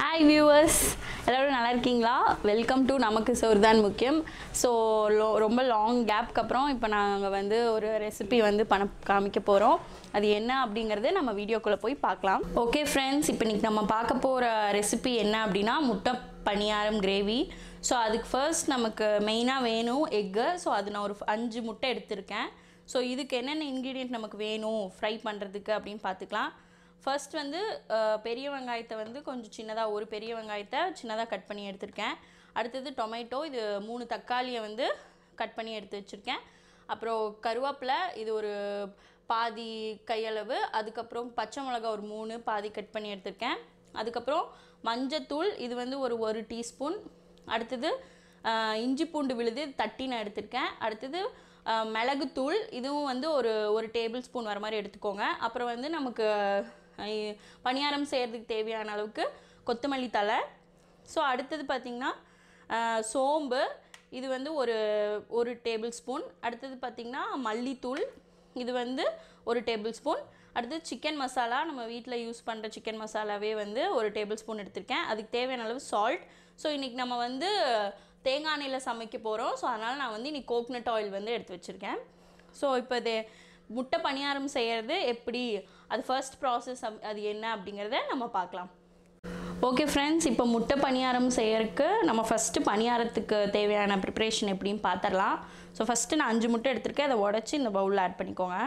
Hi viewers, எல்லாரும் நல்லா இருக்கீங்களா? வெல்கம் டு நமக்கு சோறு தான் முக்கியம். ஸோ ரொம்ப லாங் கேப்க்கு அப்புறம் இப்போ நாங்கள் வந்து ஒரு ரெசிபி வந்து காமிக்க போகிறோம். அது என்ன அப்படிங்கிறது நம்ம வீடியோக்குள்ளே போய் பார்க்கலாம். ஓகே ஃப்ரெண்ட்ஸ், இப்போ இன்றைக்கி நம்ம பார்க்க போகிற ரெசிபி என்ன அப்படின்னா முட்டை பணியாரம் கிரேவி. ஸோ அதுக்கு ஃபர்ஸ்ட் நமக்கு மெயினாக வேணும் எக்கு. ஸோ அது நான் ஒரு 5 முட்டை எடுத்திருக்கேன். ஸோ இதுக்கு என்னென்ன இன்க்ரீடியன்ட் நமக்கு வேணும் ஃப்ரை பண்ணுறதுக்கு அப்படின்னு பார்த்துக்கலாம். ஃபர்ஸ்ட் வந்து பெரிய வெங்காயத்தை வந்து கொஞ்சம் சின்னதாக ஒரு பெரிய வெங்காயத்தை சின்னதாக கட் பண்ணி எடுத்திருக்கேன். அடுத்தது டொமேட்டோ, இது 3 தக்காளியை வந்து கட் பண்ணி எடுத்து வச்சுருக்கேன். அப்புறம் கருவேப்பிலை, இது ஒரு பாதி கையளவு. அதுக்கப்புறம் பச்சை மிளகா ஒரு 3 பாதி கட் பண்ணி எடுத்திருக்கேன். அதுக்கப்புறம் மஞ்சத்தூள், இது வந்து ஒரு டீஸ்பூன். அடுத்தது இஞ்சி பூண்டு விழுது தட்டி நான் எடுத்திருக்கேன். அடுத்தது மிளகுத்தூள், இதுவும் வந்து ஒரு டேபிள் ஸ்பூன் வர மாதிரி எடுத்துக்கோங்க. அப்புறம் வந்து நமக்கு பணியாரம் செய்கிறதுக்கு தேவையான அளவுக்கு கொத்தமல்லி தழை. ஸோ அடுத்தது பார்த்திங்கன்னா சோம்பு, இது வந்து ஒரு டேபிள் ஸ்பூன். அடுத்தது பார்த்திங்கன்னா மல்லித்தூள், இது வந்து ஒரு டேபிள் ஸ்பூன். அடுத்தது சிக்கன் மசாலா, நம்ம வீட்டில் யூஸ் பண்ணுற சிக்கன் மசாலாவே வந்து ஒரு டேபிள் ஸ்பூன் எடுத்திருக்கேன். அதுக்கு தேவையான அளவு சால்ட். ஸோ இன்றைக்கி நம்ம வந்து தேங்காய் எண்ணெயில் சமைக்க போகிறோம். ஸோ அதனால் நான் வந்து இன்றைக்கி கோகனட் ஆயில் வந்து எடுத்து வச்சுருக்கேன். ஸோ இப்போ இது முட்டை பணியாரம் செய்கிறது எப்படி, அது ஃபர்ஸ்ட் ப்ராசஸ் அது என்ன அப்படிங்கிறத நம்ம பார்க்கலாம். ஓகே ஃப்ரெண்ட்ஸ், இப்போ முட்டை பணியாரம் செய்யறதுக்கு நம்ம ஃபஸ்ட்டு பணியாரத்துக்கு தேவையான ப்ரிப்ரேஷன் எப்படின்னு பார்த்துடலாம். ஸோ ஃபஸ்ட்டு நான் 5 முட்டை எடுத்திருக்கேன். அதை உடச்சி இந்த பவுலில் ஆட் பண்ணிக்கோங்க.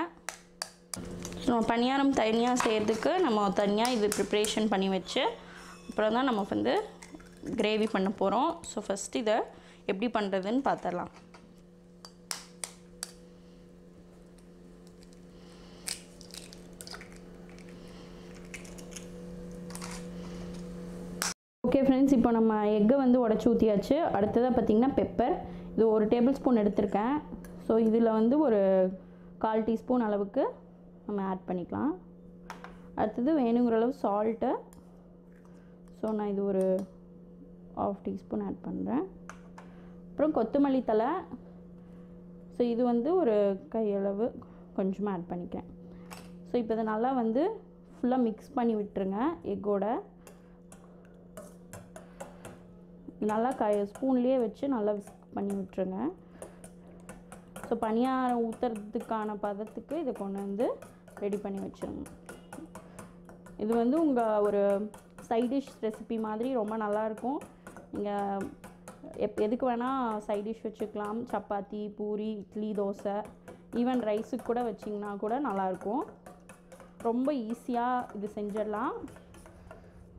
நம்ம பணியாரம் தனியாக செய்கிறதுக்கு நம்ம தனியாக இது ப்ரிப்ரேஷன் பண்ணி வச்சு அப்புறம் தான் நம்ம வந்து கிரேவி பண்ண போகிறோம். ஸோ ஃபஸ்ட்டு இதை எப்படி பண்ணுறதுன்னு பார்த்துடலாம். ஓகே ஃப்ரெண்ட்ஸ், இப்போ நம்ம எக்கை வந்து உடச்சி ஊற்றியாச்சு. அடுத்ததாக பார்த்திங்கன்னா பெப்பர், இது ஒரு டேபிள் ஸ்பூன் எடுத்திருக்கேன். ஸோ இதில் வந்து ஒரு 1/4 டீஸ்பூன் அளவுக்கு நம்ம ஆட் பண்ணிக்கலாம். அடுத்தது வேணுங்கிற அளவு சால்ட்டு. ஸோ நான் இது ஒரு 1/2 டீஸ்பூன் ஆட் பண்ணுறேன். அப்புறம் கொத்தமல்லி தழை, ஸோ இது வந்து ஒரு கையளவு கொஞ்சமாக ஆட் பண்ணிக்கிறேன். ஸோ இப்போ இதை நல்லா வந்து ஃபுல்லாக மிக்ஸ் பண்ணி விட்டுருங்க. எக்கோட நல்லா ஸ்பூன்லேயே வச்சு நல்லா விஸ்க் பண்ணி விட்டுருங்க. ஸோ பணியாரம் ஊற்றுறதுக்கான பதத்துக்கு இதை கொண்டு வந்து ரெடி பண்ணி வச்சுருங்க. இது வந்து உங்கள் ஒரு சைட் டிஷ் ரெசிபி மாதிரி ரொம்ப நல்லாயிருக்கும். நீங்கள் எதுக்கு வேணால் சைட் டிஷ் வச்சுக்கலாம். சப்பாத்தி, பூரி, இட்லி, தோசை, ஈவன் ரைஸுக்கு கூட வச்சிங்கன்னா கூட நல்லாயிருக்கும். ரொம்ப ஈஸியாக இது செஞ்சிடலாம்.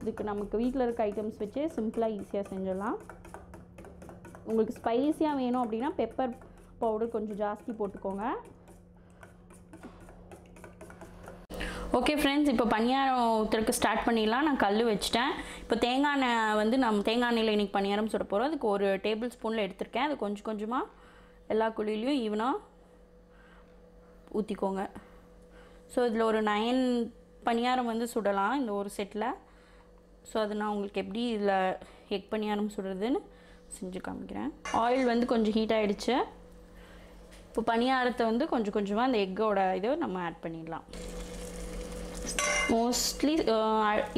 இதுக்கு நமக்கு வீட்டில் இருக்க ஐட்டம்ஸ் வச்சு சிம்பிளாக ஈஸியாக செஞ்சிடலாம். உங்களுக்கு ஸ்பைஸியாக வேணும் அப்படின்னா பெப்பர் பவுடர் கொஞ்சம் ஜாஸ்தி போட்டுக்கோங்க. ஓகே ஃப்ரெண்ட்ஸ், இப்போ பணியாரம் ஊற்றுறதுக்கு ஸ்டார்ட் பண்ணிடலாம். நான் கல் வச்சுட்டேன். இப்போ தேங்காய் எண்ணெய் வந்து நம்ம தேங்காய் எண்ணெயில் இன்றைக்கி பணியாரம் சுட போகிறோம். அதுக்கு ஒரு டேபிள் ஸ்பூனில் எடுத்திருக்கேன். அது கொஞ்சம் கொஞ்சமாக எல்லா குழியிலையும் ஈவனாக ஊற்றிக்கோங்க. ஸோ இதில் ஒரு 9 பணியாரம் வந்து சுடலாம் இந்த ஒரு செட்டில். ஸோ அது நான் உங்களுக்கு எப்படி இதில் எக் பணியாரம் சுடுறதுன்னு செஞ்சு காமிக்கிறேன். ஆயில் வந்து கொஞ்சம் ஹீட் ஆகிடுச்சு. இப்போ பணியாரத்தை வந்து கொஞ்சம் கொஞ்சமாக அந்த எக்கோட இதை நம்ம ஆட் பண்ணிடலாம். மோஸ்ட்லி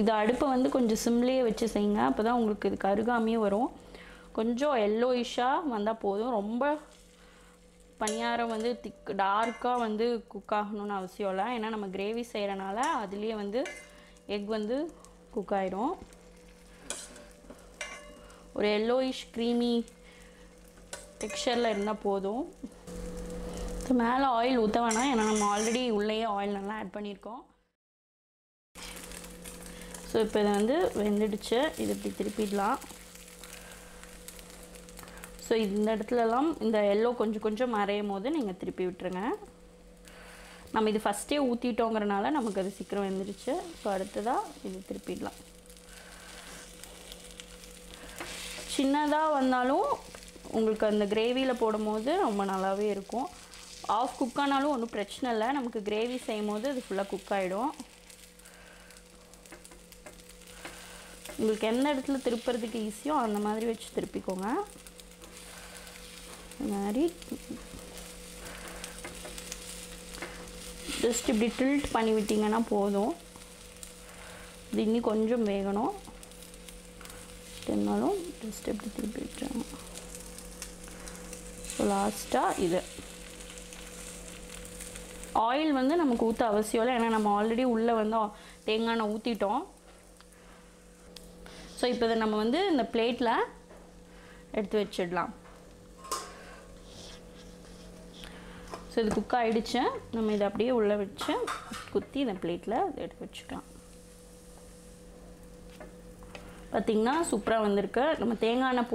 இது அடுப்பை வந்து கொஞ்சம் சிம்லேயே வச்சு செய்யுங்க. அப்போ தான் உங்களுக்கு இது கருகாமையே வரும். கொஞ்சம் எல்லோயிஷாக வந்தால் போதும். ரொம்ப பணியாரம் வந்து டார்க்காக வந்து குக் ஆகணும்னு அவசியம் இல்லை. ஏன்னா நம்ம கிரேவி செய்கிறனால அதுலேயே வந்து எக் வந்து குக் ஆகிடும். ஒரு எல்லோயிஷ் க்ரீமி டெக்ஸ்சரில் இருந்தால் போதும். ஸோ மேலே ஆயில் ஊற்ற வேணாம், ஏன்னா நம்ம ஆல்ரெடி உள்ளேயே ஆயில் நல்லா ஆட் பண்ணியிருக்கோம். ஸோ இப்போ இதை வந்து வெந்துடுச்சு. இது இப்படி திருப்பிடலாம். ஸோ இந்த இடத்துலலாம் இந்த எல்லோ கொஞ்சம் கொஞ்சம் மறையும் போது நீங்கள் திருப்பி விட்டுருங்க. நம்ம இது ஃபஸ்ட்டே ஊற்றிட்டோங்கிறனால நமக்கு அது சீக்கிரம் வெந்துடுச்சு. ஸோ அடுத்ததாக இது திருப்பிடலாம். சின்னதாக வந்தாலும் உங்களுக்கு அந்த கிரேவியில் போடும்போது ரொம்ப நல்லாவே இருக்கும். ஆஃப் குக் ஆனாலும் ஒன்றும் பிரச்சனை இல்லை. நமக்கு கிரேவி செய்யும் போது அது ஃபுல்லாக குக் ஆகிடும். உங்களுக்கு எந்த இடத்துல திருப்புறதுக்கு ஈஸியோ அந்த மாதிரி வச்சு திருப்பிக்கோங்க. இந்த மாதிரி ஜஸ்ட் இப்படி டில்ட் பண்ணி விட்டிங்கன்னா போதும். இது இன்னும் கொஞ்சம் வேகணும். இருந்தாலும் ஜஸ்ட் எப்படி திருப்பி வச்சாங்க. ஸோ லாஸ்ட்டாக இது ஆயில் வந்து நமக்கு ஊற்ற அவசியம் இல்லை, ஏன்னா நம்ம ஆல்ரெடி உள்ளே வந்து தேங்காய் எண்ணெய் ஊற்றிட்டோம். ஸோ இப்போ இதை நம்ம வந்து இந்த பிளேட்டில் எடுத்து வச்சிடலாம். ஸோ இது குக் ஆகிடுச்சு. நம்ம இதை அப்படியே உள்ளே வச்சு குத்தி இந்த பிளேட்டில் எடுத்து வச்சுக்கலாம். பார்த்திங்கன்னா சூப்பராக வந்திருக்கு. நம்ம தேங்காய் எண்ணெய்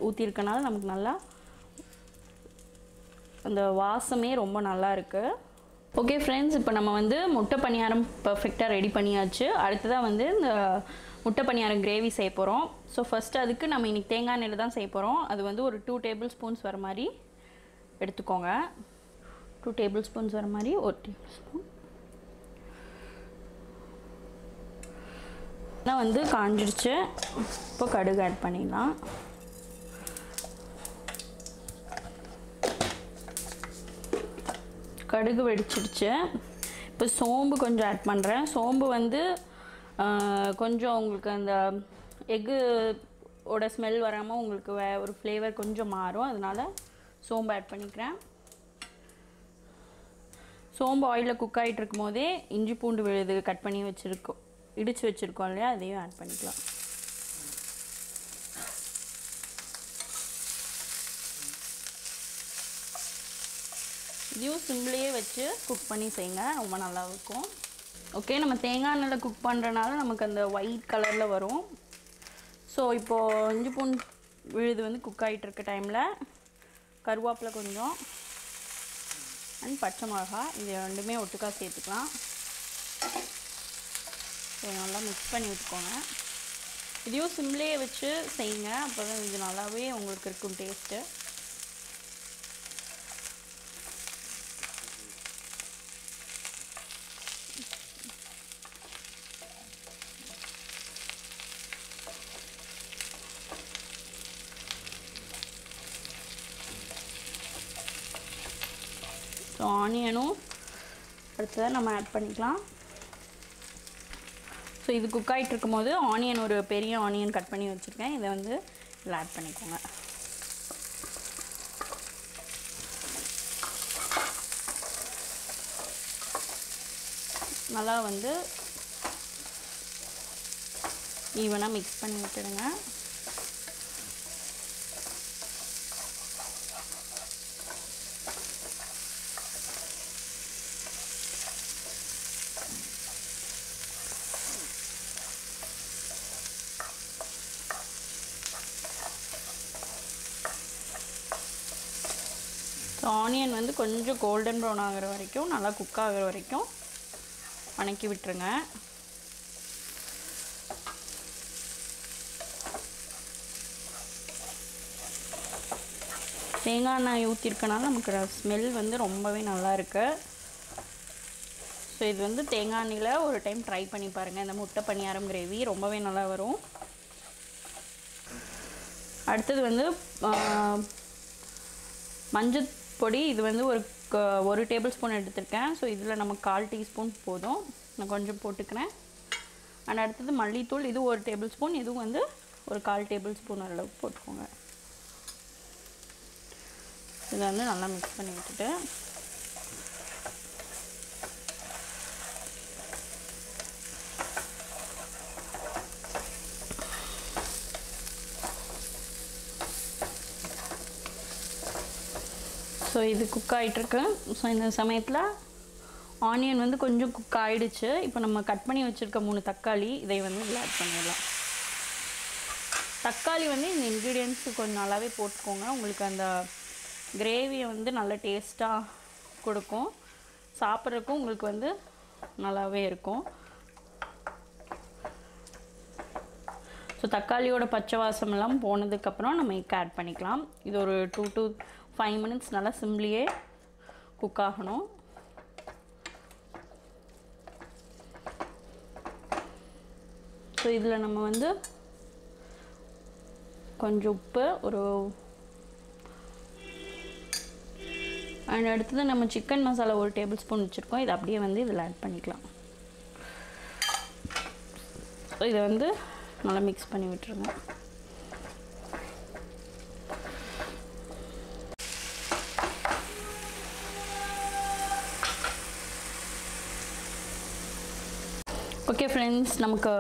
ஊற்றிருக்கனால நமக்கு நல்லா அந்த வாசமே ரொம்ப நல்லா இருக்குது. ஓகே ஃப்ரெண்ட்ஸ், இப்போ நம்ம வந்து முட்டை பணியாரம் பர்ஃபெக்டாக ரெடி பண்ணியாச்சு. அடுத்ததாக வந்து இந்த முட்டை பணியாரம் கிரேவி செய்ய போகிறோம். ஸோ ஃபஸ்ட்டு அதுக்கு நம்ம இன்றைக்கி தேங்காய் எண்ணெயில் தான் செய்ய போகிறோம். அது வந்து ஒரு 2 டேபிள் ஸ்பூன்ஸ் வர மாதிரி எடுத்துக்கோங்க. 2 டேபிள் ஸ்பூன்ஸ் வர மாதிரி 1 டேபிள் ஸ்பூன் வந்து காஞ்சிடுச்சு. இப்போ கடுகு ஆட் பண்ணிடலாம். கடுகு வெடிச்சிடுச்சு. இப்போ சோம்பு கொஞ்சம் ஆட் பண்ணுறேன். சோம்பு வந்து கொஞ்சம் உங்களுக்கு அந்த எக்கு ஓட ஸ்மெல் வராமல் உங்களுக்கு ஒரு ஃப்ளேவர் கொஞ்சம் மாறும், அதனால் சோம்பு ஆட் பண்ணிக்கிறேன். சோம்பு ஆயிலில் குக் ஆகிட்டு இருக்கும் போதே இஞ்சி பூண்டு விழுது கட் பண்ணி வச்சுருக்கோம், இடித்து வச்சுருக்கோம் இல்லையா, அதையும் ஆட் பண்ணிக்கலாம். இதையும் சிம்லேயே வச்சு குக் பண்ணி செய்யுங்க, ரொம்ப நல்லா இருக்கும். ஓகே, நம்ம தேங்காய் எண்ணெயில் குக் பண்ணுறனால நமக்கு அந்த ஒயிட் கலரில் வரும். ஸோ இப்போது இஞ்சி பூண்டு விழுது வந்து குக் ஆகிட்டு இருக்க டைமில் கருவேப்பிலை கொஞ்சம் அண்ட் பச்சை மிளகா இது ரெண்டுமே ஒட்டுக்கா சேர்த்துக்கலாம். ஸோ நல்லா மிக்ஸ் பண்ணி விட்டுக்கோங்க. இதையும் சிம்லேயே வச்சு செய்யுங்க, அப்போ தான் இது நல்லாவே உங்களுக்கு இருக்கும் டேஸ்ட்டு. ஸோ ஆனியனும் அடுத்ததாக நம்ம ஆட் பண்ணிக்கலாம். ஸோ இது குக் ஆகிட்டு இருக்கும் போது ஆனியன் ஒரு பெரிய ஆனியன் கட் பண்ணி வச்சுருக்கேன், இதை வந்து இதில் ஆட் பண்ணிக்கோங்க. நல்லா வந்து ஈவனாக மிக்ஸ் பண்ணி விட்டுடுங்க. ஆனியன் வந்து கொஞ்சம் கோல்டன் ப்ரௌன் ஆகிற வரைக்கும், நல்லா குக் ஆகிற வரைக்கும் வணக்கி விட்டுருங்க. தேங்காய் எண்ணெய் ஊற்றிருக்கனால நமக்கு ஸ்மெல் வந்து ரொம்பவே நல்லா இருக்கு. ஸோ இது வந்து தேங்காய் எண்ணெயில் ஒரு டைம் ட்ரை பண்ணி பாருங்கள். இந்த முட்டை பணியாரம் கிரேவி ரொம்பவே நல்லா வரும். அடுத்தது வந்து மஞ்சள் பொடி, இது வந்து ஒரு டேபிள் ஸ்பூன் எடுத்துருக்கேன். ஸோ இதில் நம்ம 1/4 டீஸ்பூன் போதும், நான் கொஞ்சம் போட்டுக்கிறேன். அண்ட் அடுத்தது மல்லித்தூள், இது 1 டேபிள் ஸ்பூன், இதுவும் வந்து ஒரு 1/4 டேபிள் ஸ்பூன் அளவுக்கு போட்டுக்கோங்க. இதை வந்து நல்லா மிக்ஸ் பண்ணி விட்டுட்டு ஸோ இது குக் ஆகிட்டுருக்கு. ஸோ இந்த சமயத்தில் ஆனியன் வந்து கொஞ்சம் குக் ஆகிடுச்சு. இப்போ நம்ம கட் பண்ணி வச்சுருக்க 3 தக்காளி இதை வந்து இதில் ஆட் பண்ணிடலாம். தக்காளி வந்து இந்த இன்க்ரீடியன்ட்ஸு கொஞ்சம் நல்லாவே போட்டுக்கோங்க, உங்களுக்கு அந்த கிரேவியை வந்து நல்ல டேஸ்ட்டாக கொடுக்கும், சாப்பிட்றதுக்கும் உங்களுக்கு வந்து நல்லாவே இருக்கும். ஸோ தக்காளியோட பச்சை வாசமெல்லாம் போனதுக்கப்புறம் நம்ம இதுக்கு ஆட் பண்ணிக்கலாம். இது ஒரு 2 to 5 minutes நல்லா சிம்லேயே குக் ஆகணும். ஸோ இதில் நம்ம வந்து கொஞ்சம் உப்பு அண்ட் அடுத்தது நம்ம சிக்கன் மசாலா 1 டேபிள் ஸ்பூன் வச்சுருக்கோம், இதை அப்படியே வந்து இதில் ஆட் பண்ணிக்கலாம். ஸோ இதை வந்து நல்லா மிக்ஸ் பண்ணி விட்டுருங்க. ஓகே ஃப்ரெண்ட்ஸ், நமக்கு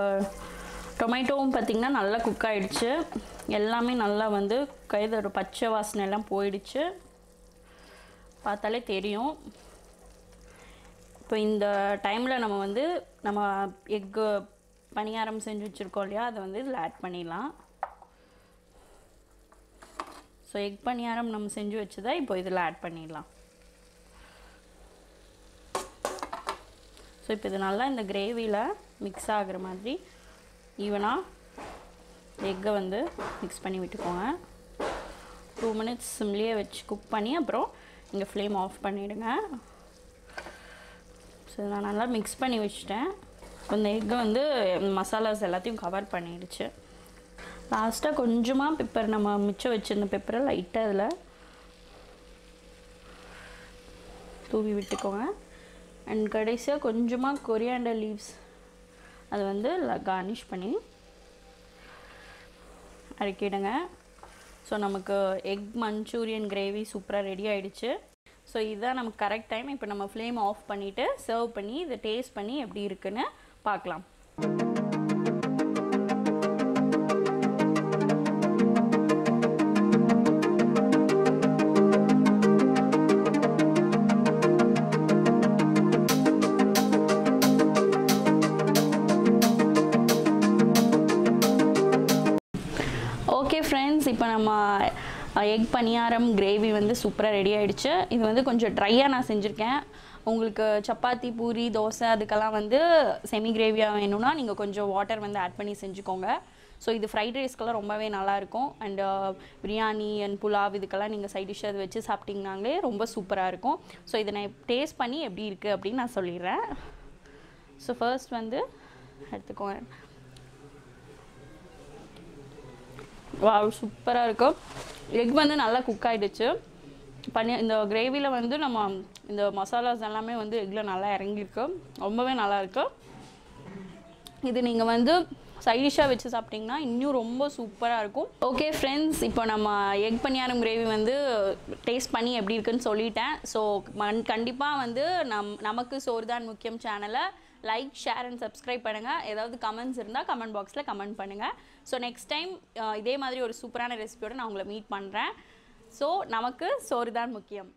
டொமேட்டோவும் பார்த்திங்கன்னா நல்லா குக் ஆகிடுச்சு. எல்லாமே நல்லா வந்து கைதோட பச்சை வாசனை எல்லாம் போயிடுச்சு, பார்த்தாலே தெரியும். இப்போ இந்த டைமில் நம்ம எக்கு பணியாரம் செஞ்சு வச்சுருக்கோம் இல்லையா, அதை வந்து இதில் ஆட் பண்ணிடலாம். ஸோ எக் பணியாரம் நம்ம செஞ்சு வச்சதை இப்போ இதில் ஆட் பண்ணிடலாம். ஸோ இப்போ இது நல்லா இந்த கிரேவியில் மிக்ஸ் ஆகிற மாதிரி ஈவனாக எக்கை வந்து மிக்ஸ் பண்ணி விட்டுக்கோங்க. 2 minutes சிம்லேயே வச்சு குக் பண்ணி அப்புறம் இங்கே ஃப்ளேம் ஆஃப் பண்ணிவிடுங்க. ஸோ நான் நல்லா மிக்ஸ் பண்ணி வச்சுட்டேன். இந்த எக்கை வந்து மசாலாஸ் எல்லாத்தையும் கவர் பண்ணிடுச்சு. லாஸ்ட்டாக கொஞ்சமாக பெப்பர், நம்ம மிச்சம் வச்சுருந்த பெப்பரை லைட்டாக அதில் தூவி விட்டுக்கோங்க. அண்ட் கடைசியாக கொஞ்சமாக கொரியாண்டர் லீவ்ஸ் அதை வந்து கார்னிஷ் பண்ணி அரைக்கிடுங்க. ஸோ நமக்கு எக் மஞ்சூரியன் கிரேவி சூப்பராக ரெடி ஆகிடுச்சு. ஸோ இதுதான் நமக்கு கரெக்ட் டைம். இப்போ நம்ம ஃப்ளேம் ஆஃப் பண்ணிவிட்டு சர்வ் பண்ணி இதை டேஸ்ட் பண்ணி எப்படி இருக்குன்னு பார்க்கலாம். ஓகே ஃப்ரெண்ட்ஸ், இப்போ நம்ம எக் பணியாரம் கிரேவி வந்து சூப்பராக ரெடி ஆகிடுச்சு. இது வந்து கொஞ்சம் ட்ரையாக நான் செஞ்சுருக்கேன். உங்களுக்கு சப்பாத்தி, பூரி, தோசை அதுக்கெல்லாம் வந்து செமி கிரேவியாக வேணும்னா நீங்கள் கொஞ்சம் வாட்டர் வந்து ஆட் பண்ணி செஞ்சுக்கோங்க. ஸோ இது ஃப்ரைட் ரைஸ்க்கெல்லாம் ரொம்பவே நல்லாயிருக்கும். அண்ட் பிரியாணி அண்ட் புலாவ் இதுக்கெல்லாம் நீங்கள் சைட் டிஷ் அது வச்சு சாப்பிட்டிங்கனாலே ரொம்ப சூப்பராக இருக்கும். ஸோ இதை நான் டேஸ்ட் பண்ணி எப்படி இருக்குது அப்படின்னு நான் சொல்லிடுறேன். ஸோ ஃபர்ஸ்ட் வந்து எடுத்துக்கோங்க. சூப்பராக இருக்கும். எக் வந்து நல்லா குக் ஆகிடுச்சு. இந்த கிரேவியில் வந்து நம்ம இந்த மசாலாஸ் எல்லாமே வந்து எக்கில் நல்லா இறங்கியிருக்கு. ரொம்பவே நல்லாயிருக்கு. இது நீங்கள் வந்து சைட் டிஷ்ஷாக வச்சு சாப்பிட்டிங்கன்னா இன்னும் ரொம்ப சூப்பராக இருக்கும். ஓகே ஃப்ரெண்ட்ஸ், இப்போ நம்ம எக் பணியாரம் கிரேவி வந்து டேஸ்ட் பண்ணி எப்படி இருக்குன்னு சொல்லிட்டேன். ஸோ கண்டிப்பாக வந்து நமக்கு சோறு தான் முக்கியம் சேனலை லைக், ஷேர் அண்ட் சப்ஸ்கிரைப் பண்ணுங்கள். ஏதாவது கமெண்ட்ஸ் இருந்தால் கமெண்ட் பாக்ஸில் கமெண்ட் பண்ணுங்கள். ஸோ நெக்ஸ்ட் டைம் இதே மாதிரி ஒரு சூப்பரான ரெசிபியோடு நான் உங்களை மீட் பண்ணுறேன். ஸோ நமக்கு சோறு தான் முக்கியம்.